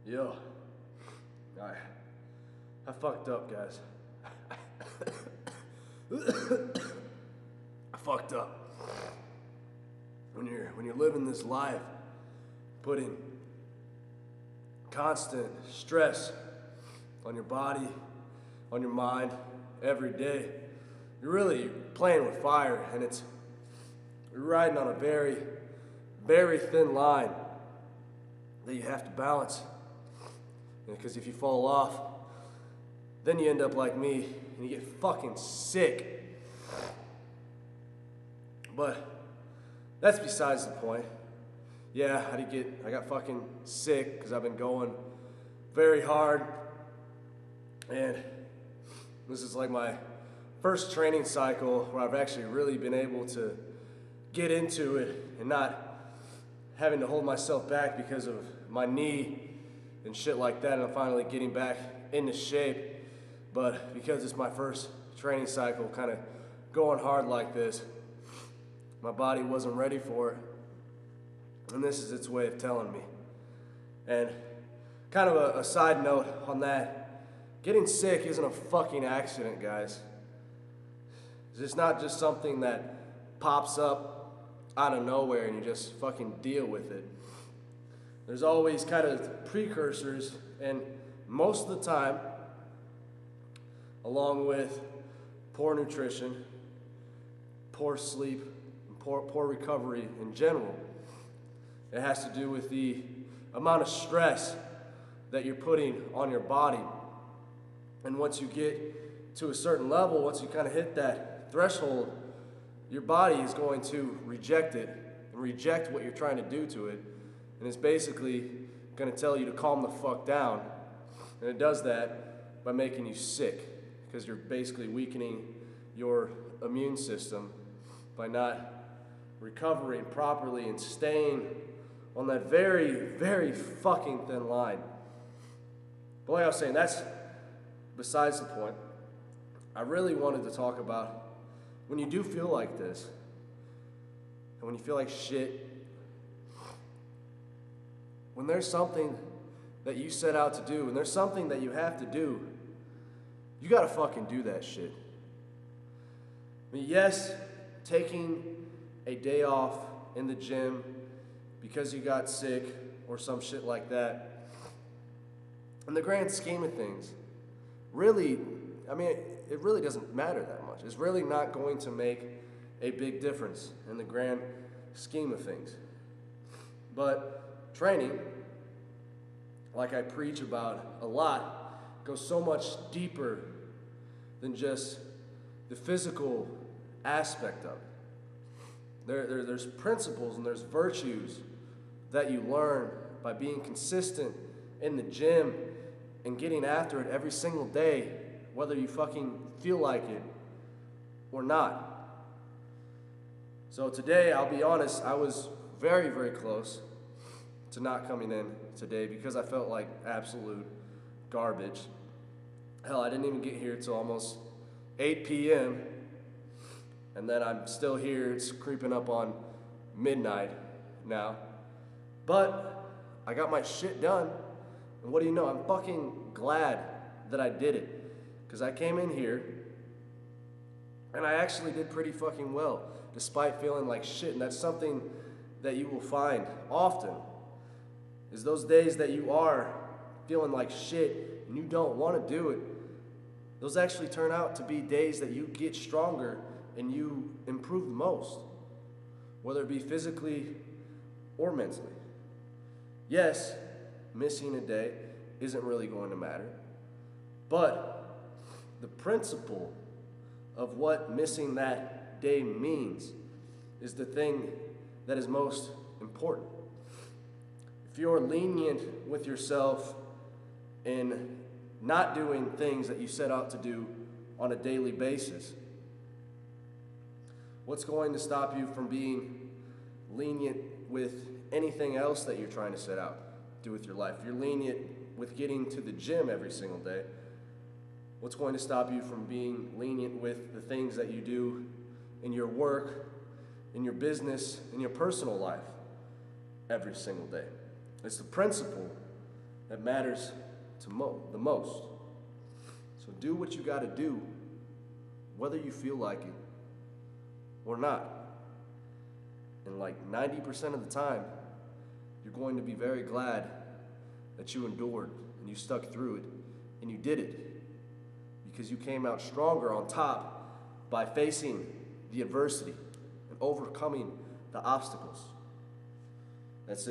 Yo, I fucked up, guys. I fucked up. When you're living this life, putting constant stress on your body, on your mind, every day, you're really playing with fire, and you're riding on a very, very thin line that you have to balance. Because if you fall off, then you end up like me and you get fucking sick. But that's besides the point. Yeah, I got fucking sick because I've been going very hard. And this is like my first training cycle where I've actually really been able to get into it and not having to hold myself back because of my knee and shit like that, and I'm finally getting back into shape. But because it's my first training cycle, kind of going hard like this, my body wasn't ready for it, and this is its way of telling me. And kind of a side note on that, getting sick isn't a fucking accident, guys. It's not just something that pops up out of nowhere and you just fucking deal with it. There's always kind of precursors, and most of the time, along with poor nutrition, poor sleep, and poor recovery in general, it has to do with the amount of stress that you're putting on your body. And once you get to a certain level, once you kind of hit that threshold, your body is going to reject it and reject what you're trying to do to it. And it's basically going to tell you to calm the fuck down. And it does that by making you sick, because you're basically weakening your immune system by not recovering properly and staying on that very, very fucking thin line. But like I was saying, that's besides the point. I really wanted to talk about when you do feel like this, and when you feel like shit, when there's something that you set out to do, and there's something that you have to do, you gotta fucking do that shit. I mean, yes, taking a day off in the gym because you got sick or some shit like that, in the grand scheme of things, really, I mean, it really doesn't matter that much. It's really not going to make a big difference in the grand scheme of things. But training, like I preach about a lot, goes so much deeper than just the physical aspect of it. There's principles and there's virtues that you learn by being consistent in the gym and getting after it every single day, whether you fucking feel like it or not. So today, I'll be honest, I was very, very close to not coming in today because I felt like absolute garbage. Hell, I didn't even get here till almost 8 p.m. And then I'm still here. It's creeping up on midnight now. But I got my shit done. And what do you know? I'm fucking glad that I did it. Because I came in here and I actually did pretty fucking well, despite feeling like shit. And that's something that you will find often, is those days that you are feeling like shit and you don't want to do it, those actually turn out to be days that you get stronger and you improve the most, whether it be physically or mentally. Yes, missing a day isn't really going to matter, but the principle of what missing that day means is the thing that is most important. If you're lenient with yourself in not doing things that you set out to do on a daily basis, what's going to stop you from being lenient with anything else that you're trying to set out to do with your life? If you're lenient with getting to the gym every single day, what's going to stop you from being lenient with the things that you do in your work, in your business, in your personal life every single day? It's the principle that matters the most. So do what you gotta do, whether you feel like it or not. And like 90% of the time, you're going to be very glad that you endured and you stuck through it and you did it, because you came out stronger on top by facing the adversity and overcoming the obstacles. That's it.